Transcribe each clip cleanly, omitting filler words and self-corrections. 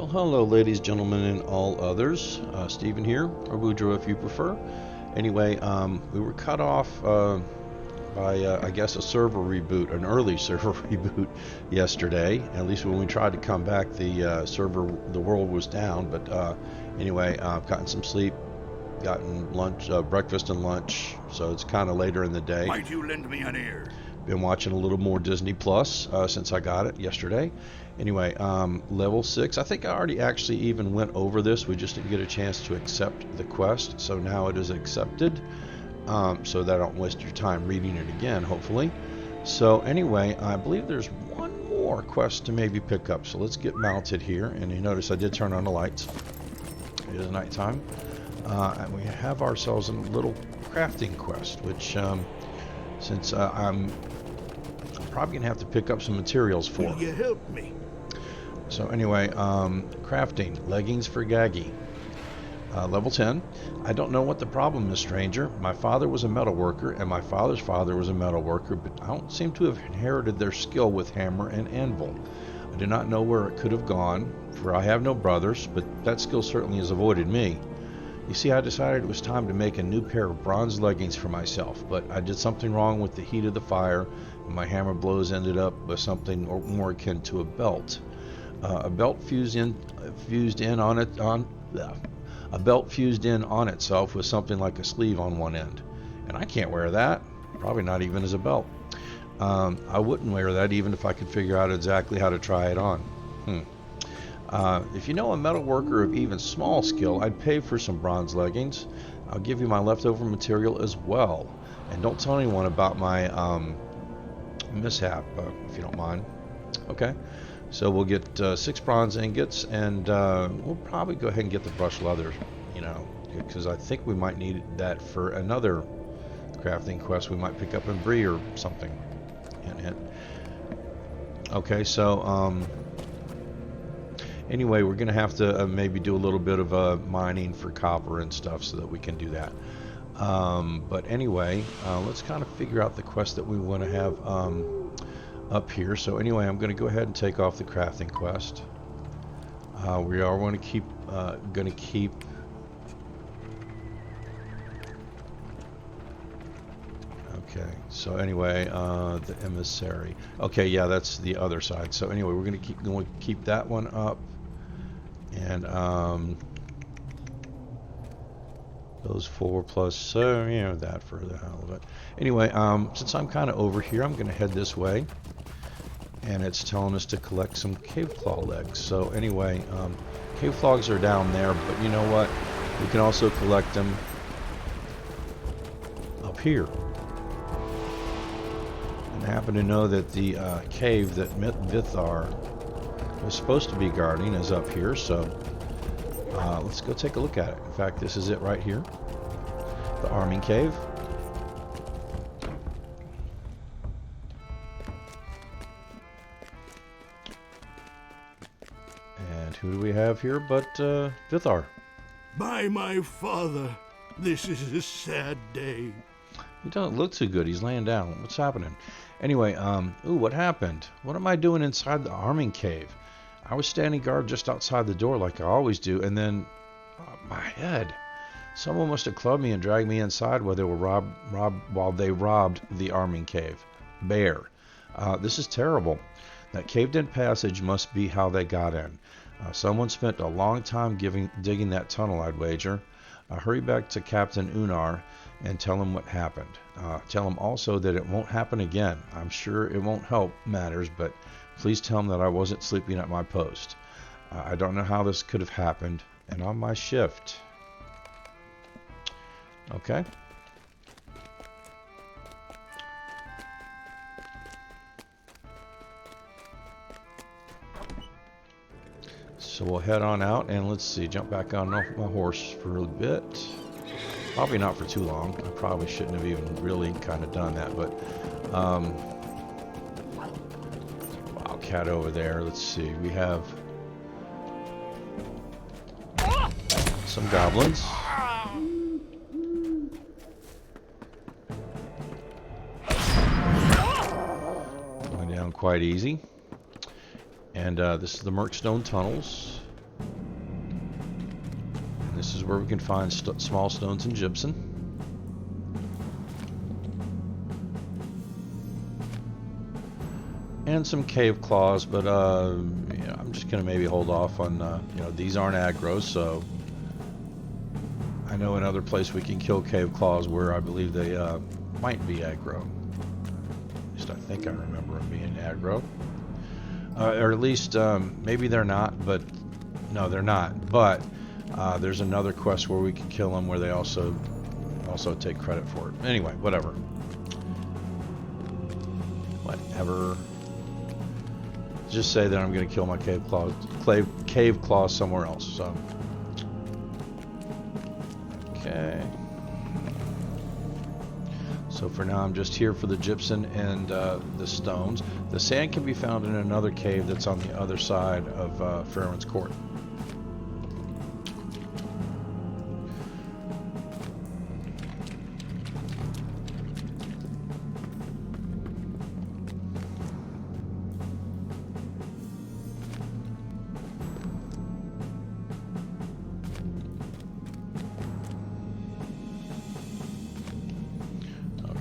Well, hello, ladies, gentlemen, and all others. Stephen here, or Boudreaux if you prefer. Anyway, we were cut off by, I guess, a server reboot, an early server reboot yesterday. At least when we tried to come back, the world was down. But anyway, I've gotten some sleep, gotten lunch, breakfast and lunch, so it's kind of later in the day. Might you lend me an ear? Been watching a little more Disney Plus since I got it yesterday. Anyway, level 6. I think I already actually even went over this. We just didn't get a chance to accept the quest. So now it is accepted. So that I don't waste your time reading it again, hopefully. So anyway, I believe there's one more quest to maybe pick up. So let's get mounted here. And you notice I did turn on the lights. It is nighttime. And we have ourselves a little crafting quest, which since I'm probably gonna have to pick up some materials for. Will you help me? So anyway, crafting leggings for Gaggy, level 10. I don't know what the problem is, stranger. My father was a metal worker, and my father's father was a metal worker, but I don't seem to have inherited their skill with hammer and anvil. I do not know where it could have gone, for I have no brothers, but that skill certainly has avoided me. You see, I decided it was time to make a new pair of bronze leggings for myself, but I did something wrong with the heat of the fire, and my hammer blows ended up with something more akin to a belt. A belt fused in on itself with something like a sleeve on one end, and I can't wear that. Probably not even as a belt. I wouldn't wear that even if I could figure out exactly how to try it on. If you know a metal worker of even small skill, I'd pay for some bronze leggings. I'll give you my leftover material as well, and don't tell anyone about my mishap, if you don't mind. Okay. So we'll get 6 bronze ingots, and we'll probably go ahead and get the brushed leather, because I think we might need that for another crafting quest we might pick up in Bree or something. Hint, hint. Okay, so anyway, we're going to have to maybe do a little bit of mining for copper and stuff so that we can do that. But anyway, let's kind of figure out the quest that we want to have up here. So anyway, I'm going to go ahead and take off the crafting quest. We are going to keep okay, so anyway, the emissary. Okay, yeah, that's the other side. So anyway, we're going to keep that one up, and those 4 plus that for the hell of it. Anyway, since I'm kind of over here, I'm going to head this way. And it's telling us to collect some cave claw legs. So anyway, cave claws are down there, but you know what? We can also collect them up here. And I happen to know that the cave that Vithar was supposed to be guarding is up here, so let's go take a look at it. In fact, this is it right here, the arming cave. Who do we have here but Vithar? By my father, this is a sad day. He doesn't look too good. He's laying down. What's happening? Anyway, what happened? What am I doing inside the arming cave? I was standing guard just outside the door like I always do, and then my head. Someone must have clubbed me and dragged me inside while they robbed the arming cave. Bear. This is terrible. That caved-in passage must be how they got in. Someone spent a long time digging that tunnel, I'd wager. Hurry back to Captain Unar and tell him what happened. Tell him also that it won't happen again. I'm sure it won't help matters, but please tell him that I wasn't sleeping at my post. I don't know how this could have happened, and on my shift. Okay. So we'll head on out and let's see, jump back on my horse for a bit. Probably not for too long. I probably shouldn't have even really kind of done that, but Wildcat over there. Let's see, we have some goblins. Going down quite easy. And this is the Merkstone tunnels. This is where we can find small stones and gypsum. And some cave claws, but you know, I'm just gonna maybe hold off on you know, these aren't aggro, so I know another place we can kill cave claws where I believe they might be aggro. At least I think I remember them being aggro, or at least maybe they're not, but no, they're not. But there's another quest where we can kill them where they also take credit for it. Anyway, whatever. Whatever. Just say that I'm going to kill my cave claws somewhere else. So, okay. So for now, I'm just here for the gypsum and the stones. The sand can be found in another cave that's on the other side of Faerun's Court.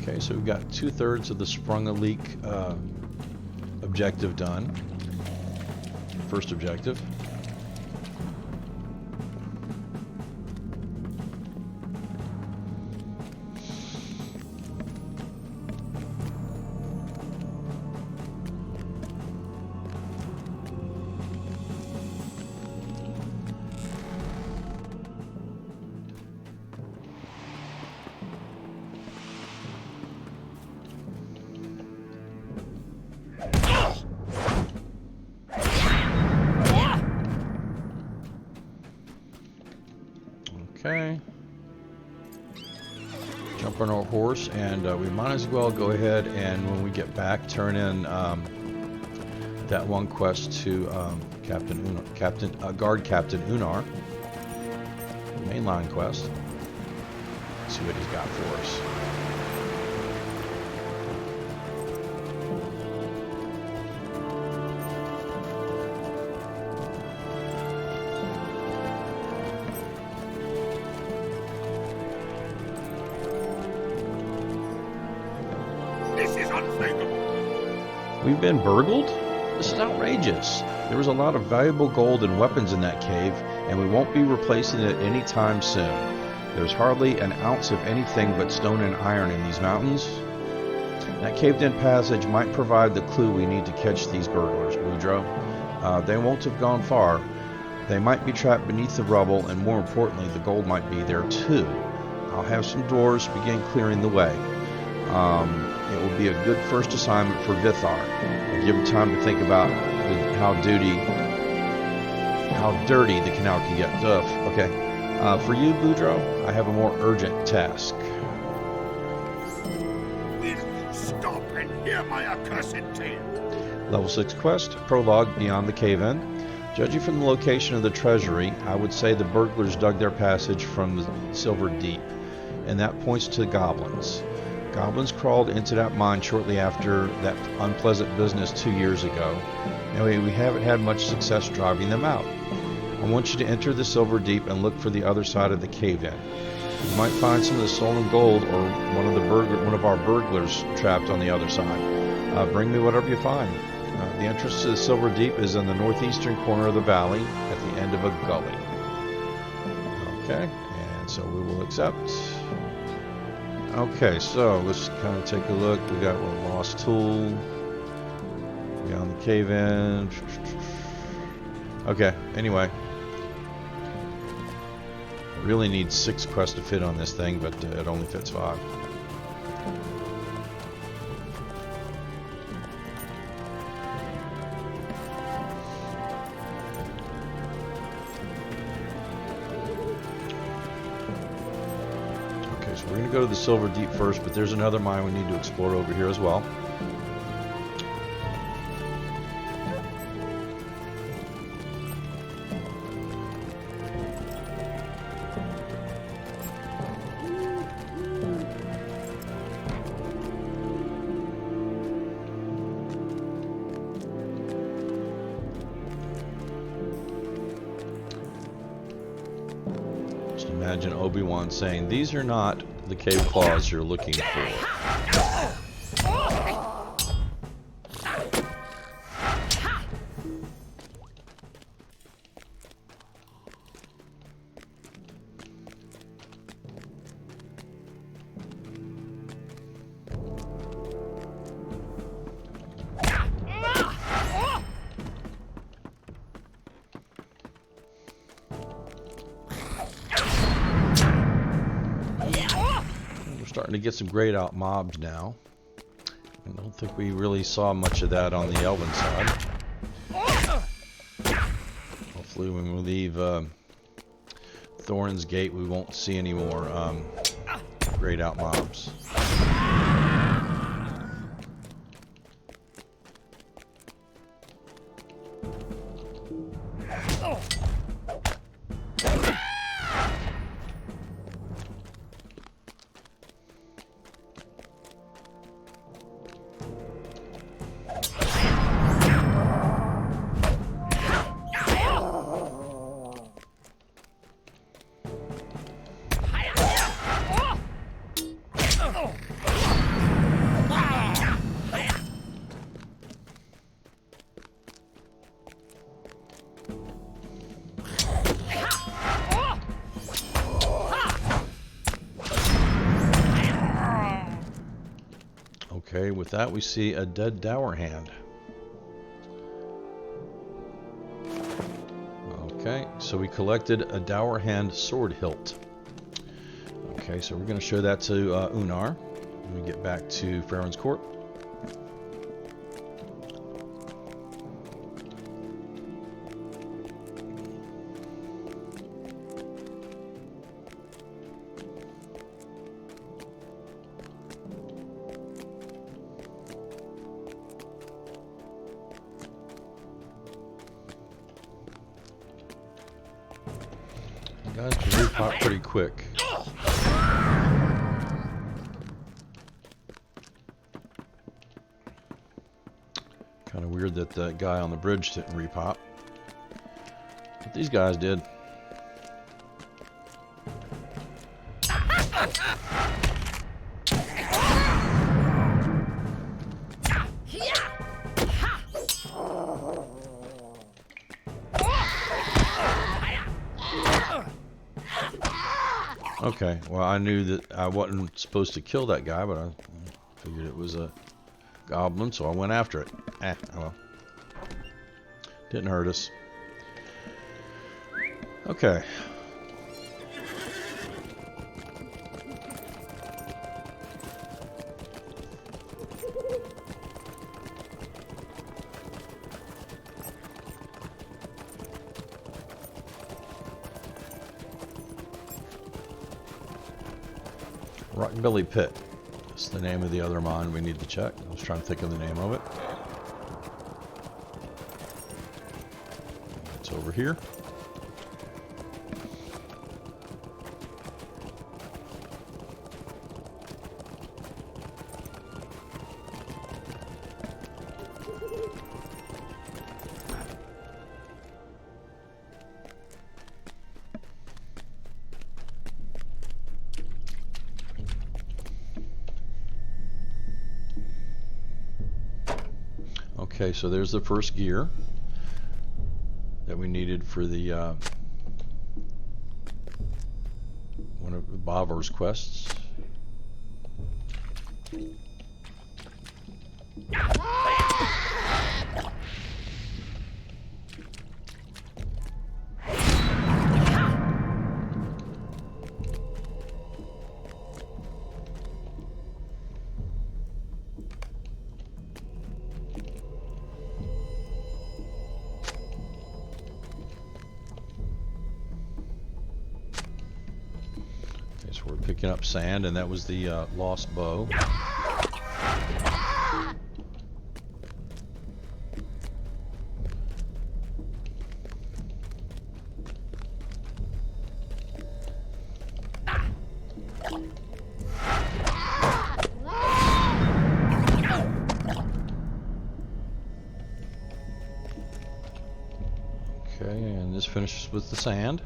Okay, so we've got 2/3 of the sprung a leak objective done. First objective. Okay. Jump on our horse, and we might as well go ahead and, when we get back, turn in that one quest to Guard Captain Unar. Mainline quest. Let's see what he's got for us. We've been burgled? This is outrageous. There was a lot of valuable gold and weapons in that cave, and we won't be replacing it anytime soon. There's hardly an ounce of anything but stone and iron in these mountains. That caved-in passage might provide the clue we need to catch these burglars, Boudreaux. They won't have gone far. They might be trapped beneath the rubble, and more importantly, the gold might be there too. I'll have some dwarves begin clearing the way. It will be a good first assignment for Vithar. I'll give him time to think about how dirty the canal can get. Okay. For you, Boudreaux, I have a more urgent task. Will you stop and hear my accursed tale? Level 6 quest, prologue beyond the cave-in. Judging from the location of the treasury, I would say the burglars dug their passage from the Silver Deep, and that points to goblins. Goblins crawled into that mine shortly after that unpleasant business 2 years ago, and we haven't had much success driving them out. I want you to enter the Silver Deep and look for the other side of the cave-in. You might find some of the stolen gold or one of our burglars trapped on the other side. Bring me whatever you find. The entrance to the Silver Deep is in the northeastern corner of the valley at the end of a gully. Okay, and so we will accept. Okay, so let's kind of take a look. We got a lost tool. Beyond the cave-in. Okay, anyway. I really need 6 quests to fit on this thing, but it only fits 5. So we're going to go to the Silver Deep first, but there's another mine we need to explore over here as well. Imagine Obi-Wan saying, "These are not the cave claws you're looking for." Starting to get some grayed out mobs now. I don't think we really saw much of that on the Elven side. Hopefully when we leave Thorin's Gate we won't see any more grayed out mobs. Okay, with that we see a dead dour hand. Okay, so we collected a dour hand sword hilt. Okay, so we're going to show that to Unar when we get back to Farron's Court. Guys can repop pretty quick. Kind of weird that that guy on the bridge didn't repop. But these guys did. Okay, well I knew that I wasn't supposed to kill that guy, but I figured it was a goblin, so I went after it. Oh well. Didn't hurt us. Okay. Rockbilly Pit. That's the name of the other mine we need to check. I was trying to think of the name of it. It's over here. Okay, so there's the first gear that we needed for the one of Bavar's quests. So we're picking up sand, and that was the lost bow. Okay, and this finishes with the sand.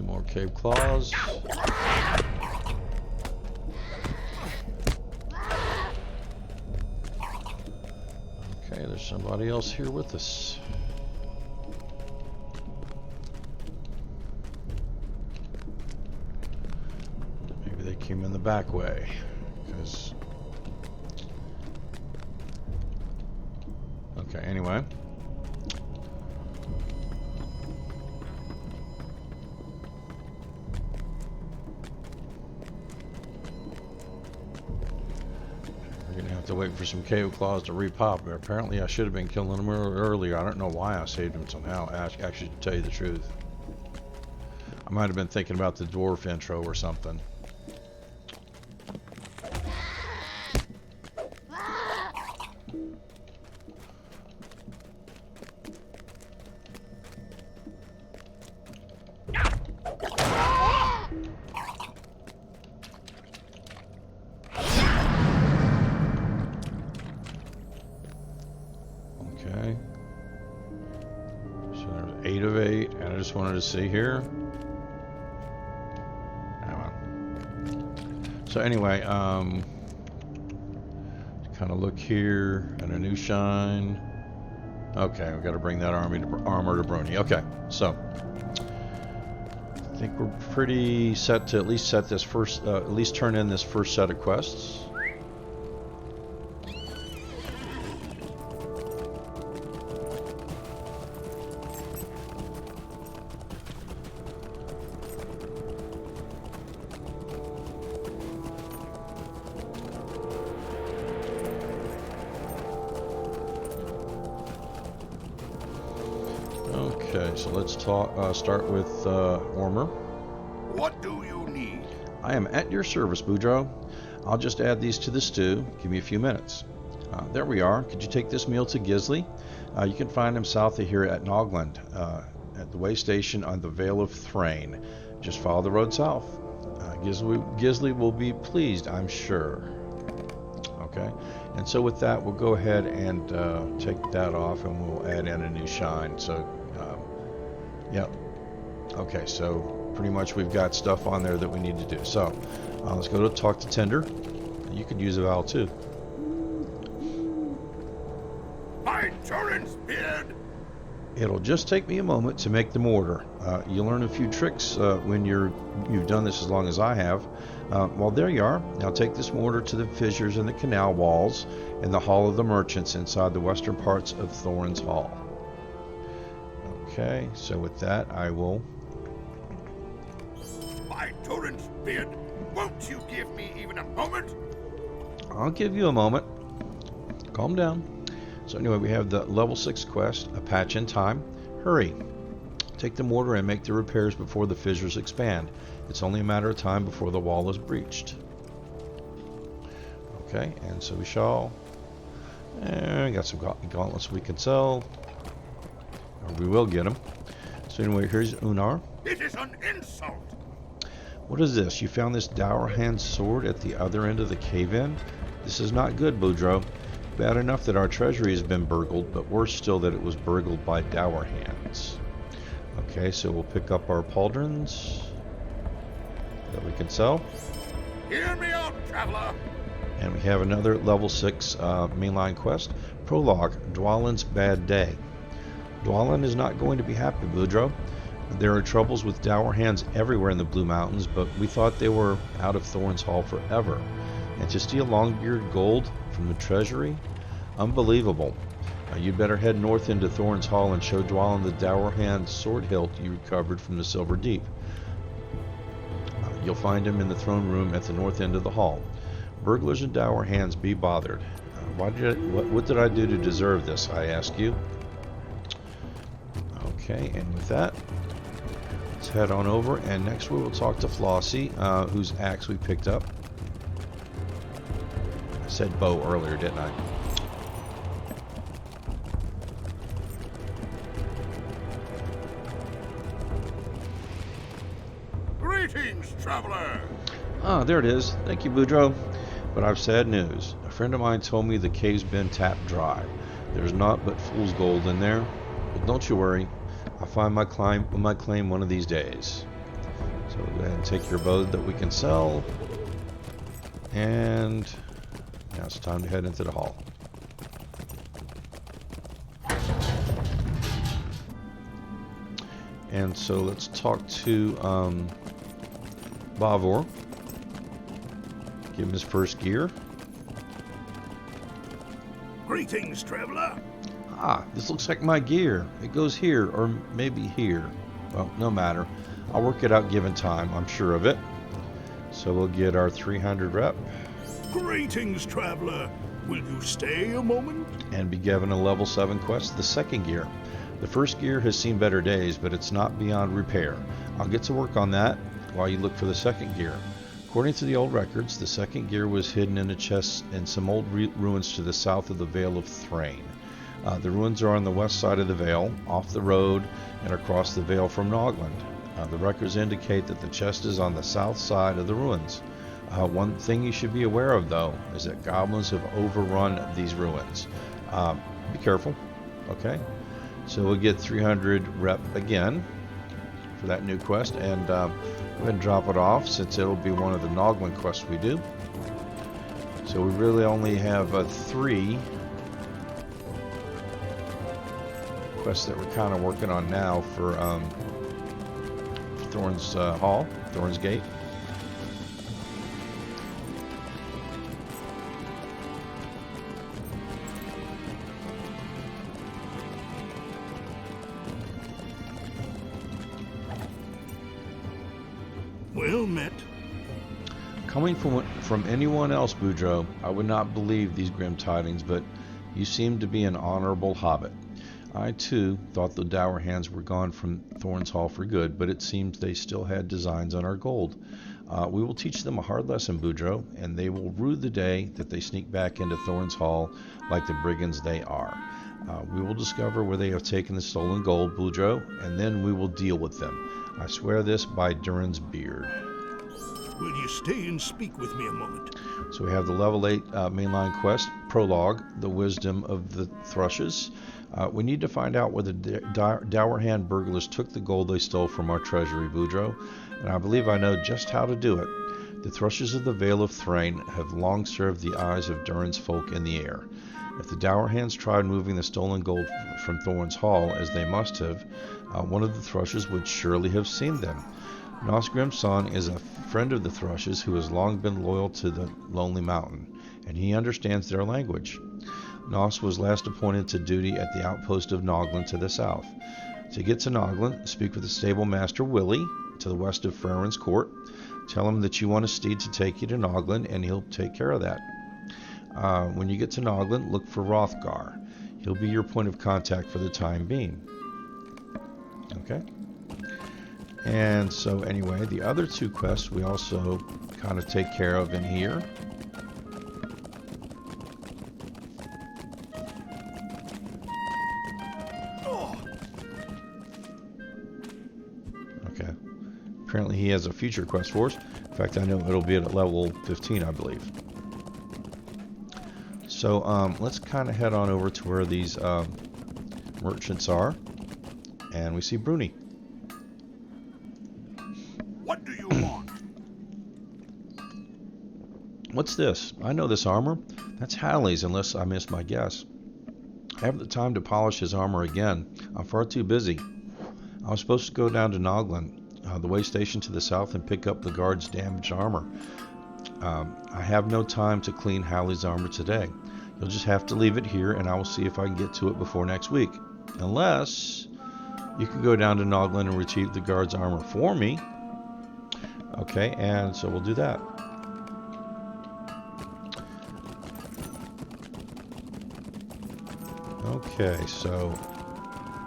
2 more cave claws. Okay, there's somebody else here with us. Maybe they came in the back way, because... Okay, anyway. To wait for some cave claws to repop. Apparently I should have been killing them earlier. I don't know why I saved them somehow, actually, to tell you the truth. I might have been thinking about the dwarf intro or something. Okay. So there's 8 of 8, and I just wanted to see here. So anyway, kind of look here at a new shine. Okay, we got to bring that armor to Brony. Okay, so I think we're pretty set to at least set this first, at least turn in this first set of quests. Okay, so let's start with Ormer. What do you need? I am at your service, Boudreaux. I'll just add these to the stew. Give me a few minutes. There we are. Could you take this meal to Gisli? You can find him south of here at Nogland, at the way station on the Vale of Thrain. Just follow the road south. Gisli will be pleased, I'm sure. Okay, and so with that, we'll go ahead and take that off, and we'll add in a new shine. So, yep. Okay, so pretty much we've got stuff on there that we need to do. So, let's go to talk to Tinder. You could use a vowel too. My Thorin's beard! It'll just take me a moment to make the mortar. You'll learn a few tricks when you've done this as long as I have. Well, there you are. Now take this mortar to the fissures in the canal walls and the Hall of the Merchants inside the western parts of Thorin's Hall. Okay, so with that, I will... My Thorin's beard! Won't you give me even a moment? I'll give you a moment. Calm down. So anyway, we have the level 6 quest, a patch in time. Hurry. Take the mortar and make the repairs before the fissures expand. It's only a matter of time before the wall is breached. Okay, and so we shall... And got some gauntlets we can sell. Or we will get them. So anyway, here's Unar. It is an insult! What is this? You found this dour hand sword at the other end of the cave-in? This is not good, Boudreaux. Bad enough that our treasury has been burgled, but worse still that it was burgled by dour hands. Okay, so we'll pick up our pauldrons that we can sell. Hear me out, traveler! And we have another level 6 mainline quest. Prologue, Dwalin's Bad Day. Dwalin is not going to be happy, Boudreaux. There are troubles with dour hands everywhere in the Blue Mountains, but we thought they were out of Thorin's Hall forever. And to steal Longbeard gold from the treasury? Unbelievable. You'd better head north into Thorin's Hall and show Dwalin the dour hand sword hilt you recovered from the Silver Deep. You'll find him in the throne room at the north end of the hall. Burglars and dour hands, be bothered. What did I do to deserve this, I ask you? Okay, and with that, let's head on over, and next we will talk to Flossie, whose axe we picked up. I said bow earlier, didn't I? Greetings, traveler! Ah, there it is. Thank you, Boudreaux. But I've sad news. A friend of mine told me the cave's been tapped dry. There's naught but fool's gold in there. But don't you worry. I'll find my claim one of these days. So we'll go ahead and take your bow that we can sell. And now it's time to head into the hall. And so let's talk to Bavor. Give him his first gear. Greetings, traveler. Ah, this looks like my gear. It goes here, or maybe here. Well, no matter. I'll work it out given time. I'm sure of it. So we'll get our 300 rep. Greetings, traveler. Will you stay a moment? And be given a level 7 quest, the second gear. The first gear has seen better days, but it's not beyond repair. I'll get to work on that while you look for the second gear. According to the old records, the second gear was hidden in a chest in some old ruins to the south of the Vale of Thrain. The ruins are on the west side of the Vale, off the road, and across the Vale from Nogland. The records indicate that the chest is on the south side of the ruins. One thing you should be aware of, though, is that goblins have overrun these ruins. Be careful, okay? So we'll get 300 rep again for that new quest, and go ahead and drop it off since it'll be one of the Noglin quests we do. So we really only have 3 quests that we're kind of working on now for Thorin's Hall, Thorin's Gate. Well met. Coming from anyone else, Boudreaux, I would not believe these grim tidings, but you seem to be an honorable hobbit. I, too, thought the dour hands were gone from Thorin's Hall for good, but it seems they still had designs on our gold. We will teach them a hard lesson, Boudreaux, and they will rue the day that they sneak back into Thorin's Hall like the brigands they are. We will discover where they have taken the stolen gold, Boudreaux, and then we will deal with them. I swear this by Durin's beard. Will you stay and speak with me a moment? So we have the level 8 mainline quest, Prologue, the Wisdom of the Thrushes. We need to find out where the Dour Hand burglars took the gold they stole from our treasury, Boudreaux, and I believe I know just how to do it. The Thrushes of the Vale of Thrain have long served the eyes of Durin's folk in the air. If the Dour Hands tried moving the stolen gold from Thorin's Hall, as they must have, one of the Thrushes would surely have seen them. Nosgrimson is a friend of the Thrushes who has long been loyal to the Lonely Mountain, and he understands their language. Nos was last appointed to duty at the outpost of Noglin to the south. To get to Noglin, speak with the stable master Willie to the west of Farron's Court. Tell him that you want a steed to take you to Noglin, and he'll take care of that. When you get to Noglin, look for Hrothgar. He'll be your point of contact for the time being. Okay? And so anyway, the other 2 quests we also kind of take care of in here. Okay. Apparently he has a future quest for us. In fact, I know it'll be at level 15, I believe. So let's kind of head on over to where these merchants are. And we see Bruni. What do you want? What's this? I know this armor. That's Halley's, unless I missed my guess. I haven't the time to polish his armor again. I'm far too busy. I was supposed to go down to Noglin, the way station to the south, and pick up the guard's damaged armor. I have no time to clean Halley's armor today. You'll just have to leave it here, and I will see if I can get to it before next week. Unless you can go down to Noglin and retrieve the guard's armor for me. Okay, and so we'll do that. Okay, so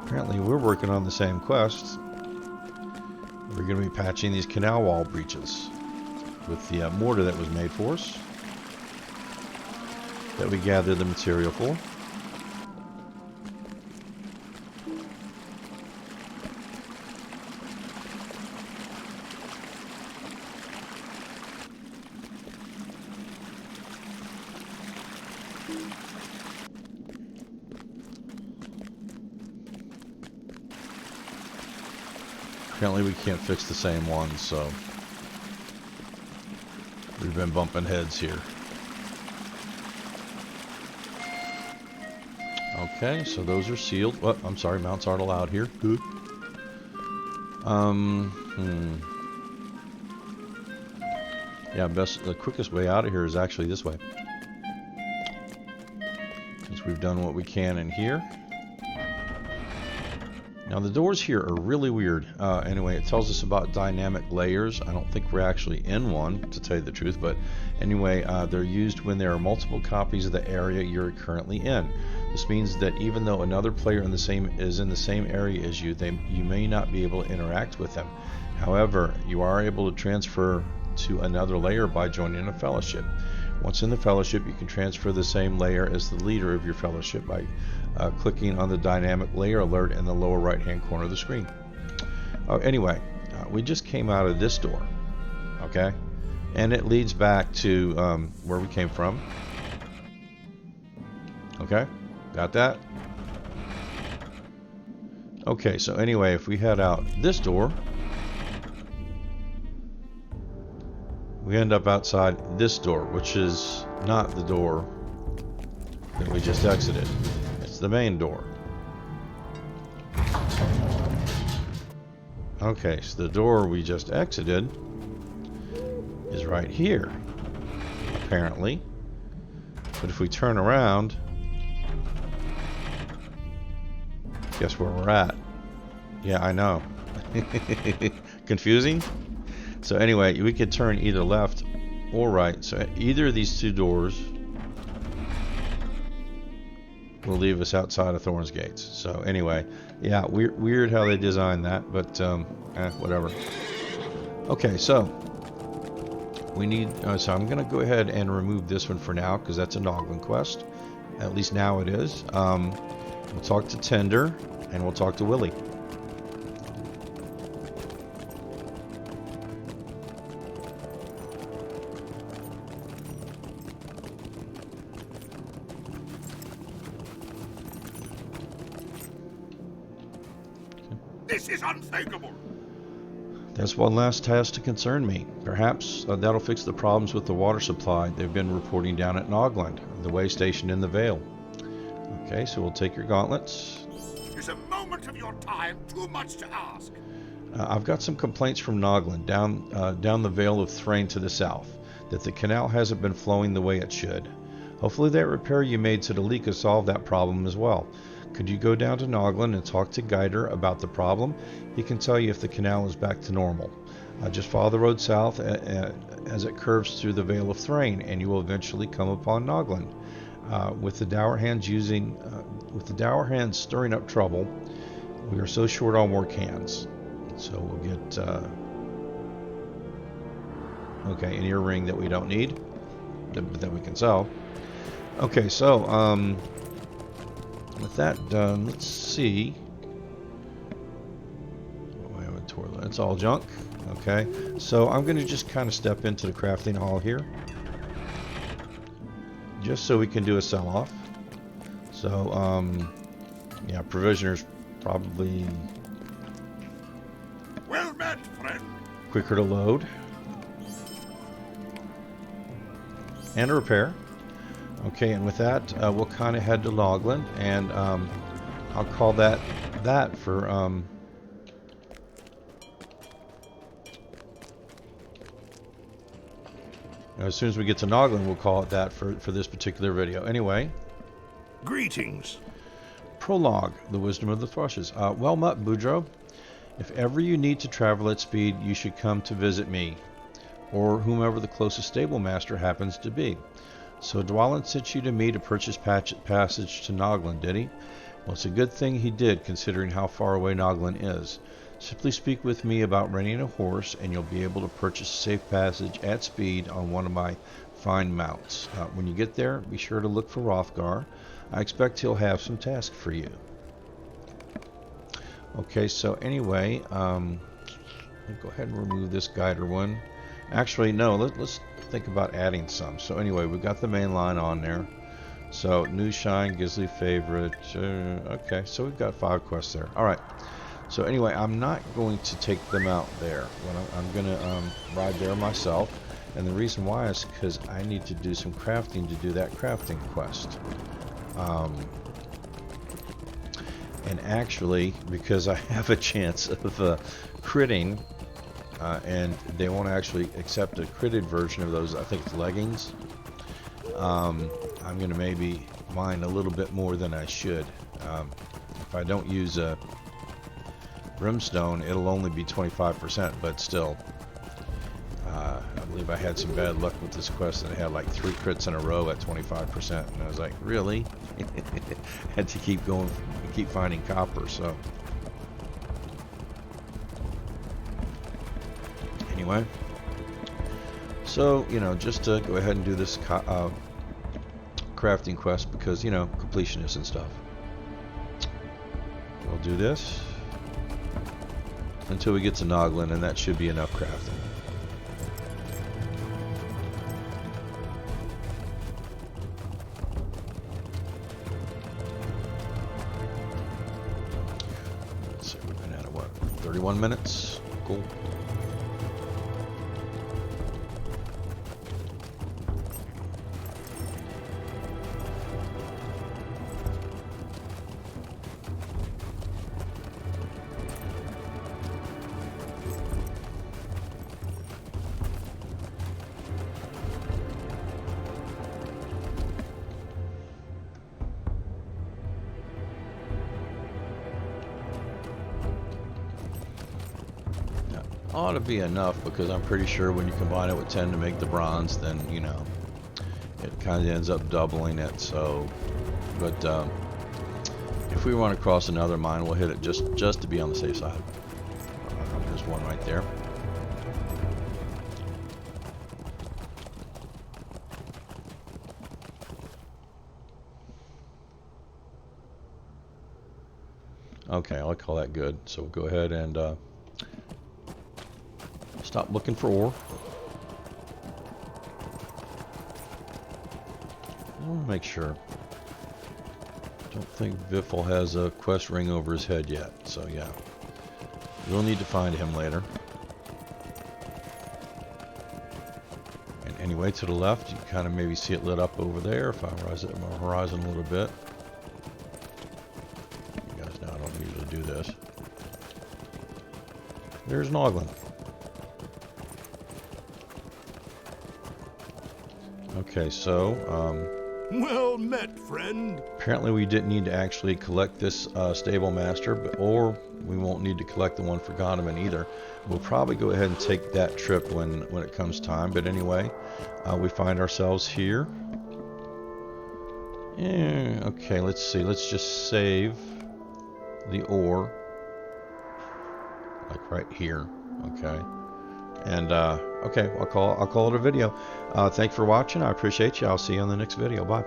apparently we're working on the same quest. We're going to be patching these canal wall breaches with the mortar that was made for us, that we gathered the material for. Apparently we can't fix the same ones, so we've been bumping heads here. Okay, so those are sealed. Oh, I'm sorry, mounts aren't allowed here. Yeah, the quickest way out of here is actually this way. Since we've done what we can in here. Now the doors here are really weird. Anyway, it tells us about dynamic layers. I don't think we're actually in one, to tell you the truth, but anyway, they're used when there are multiple copies of the area you're currently in. This means that even though another player is in the same area as you, you may not be able to interact with them. However, you are able to transfer to another layer by joining a fellowship. Once in the fellowship, you can transfer the same layer as the leader of your fellowship by clicking on the dynamic layer alert in the lower right hand corner of the screen. Anyway, we just came out of this door, okay, and it leads back to where we came from. Okay, got that? Okay, so anyway, if we head out this door, we end up outside this door, which is not the door that we just exited. It's the main door. Okay, so the door we just exited is right here, apparently. But if we turn around, guess where we're at? Yeah, I know. Confusing? So anyway, we could turn either left or right. So either of these two doors will leave us outside of Thorin's gates. So anyway, yeah, weird how they designed that, but whatever. Okay, so we need. So I'm gonna go ahead and remove this one for now because that's a Noglin quest. At least now it is. We'll talk to Tender and we'll talk to Willie. This is unthinkable. There's one last task to concern me. Perhaps that'll fix the problems with the water supply they've been reporting down at Noglin, the way station in the Vale. Okay, so we'll take your gauntlets. Is a moment of your time too much to ask? I've got some complaints from Noglin down the Vale of Thrain to the south, that the canal hasn't been flowing the way it should. Hopefully that repair you made to the leak will solve that problem as well. Could you go down to Noglin and talk to Guider about the problem? He can tell you if the canal is back to normal. Just follow the road south as it curves through the Vale of Thrain, and you will eventually come upon Noglin. With the Dour Hands stirring up trouble, we are so short on work hands. So we'll get okay, an earring that we don't need, but that we can sell. Okay, so with that done, let's see. Oh, I have a toilet. That's all junk. Okay, so I'm going to just kind of step into the crafting hall here, just so we can do a sell-off. So, yeah, provisioners probably Well met, friend. quicker to load and to repair. Okay, and with that, we'll kind of head to Noglin, and I'll call that for as soon as we get to Noglin, we'll call it that for this particular video. Anyway, Greetings. prologue: the wisdom of the thrushes. Well met, Boudreaux. If ever you need to travel at speed, you should come to visit me, or whomever the closest stable master happens to be. So Dwalin sent you to me to purchase passage to Noglin, did he? Well, it's a good thing he did, considering how far away Noglin is. Simply speak with me about renting a horse, and you'll be able to purchase safe passage at speed on one of my fine mounts. When you get there, be sure to look for Hrothgar. I expect he'll have some tasks for you. Okay, so anyway, I'll go ahead and remove this guider one. Actually, no, let's think about adding some. So anyway, we've got the main line on there. So new shine, Gizly favorite. Okay, so we've got 5 quests there. All right. So anyway, I'm not going to take them out there. I'm going to ride there myself. And the reason why is because I need to do some crafting to do that crafting quest. And actually, because I have a chance of critting, and they won't actually accept a critted version of those, I think it's leggings, I'm going to maybe mine a little bit more than I should. If I don't use a brimstone, it'll only be 25%, but still. I believe I had some bad luck with this quest, and I had like 3 crits in a row at 25%, and I was like, really? Had to keep going, keep finding copper. So anyway, so just to go ahead and do this crafting quest, because completionist and stuff. We'll do this until we get to Noglin, and that should be enough crafting. Let's see, we've been at it, what, 31 minutes? Cool. Ought to be enough, because I'm pretty sure when you combine it with 10 to make the bronze, then it kind of ends up doubling it. So, but if we run across another mine, we'll hit it just to be on the safe side. There's one right there. Okay, I'll call that good. So we'll go ahead and stop looking for ore. I want to make sure. Don't think Viffle has a quest ring over his head yet, so yeah. We'll need to find him later. And anyway, to the left, you can kind of maybe see it lit up over there. If I rise it my horizon a little bit. You guys know I don't usually do this. There's Noglin. Okay, so well met, friend. Apparently we didn't need to actually collect this stable master, or we won't need to collect the one for Gondaman either. We'll probably go ahead and take that trip when it comes time. But anyway, we find ourselves here. Yeah, okay, let's see. Let's just save the ore, like right here. Okay. And okay, I'll call it a video. Thanks for watching. I appreciate you. I'll see you on the next video. Bye.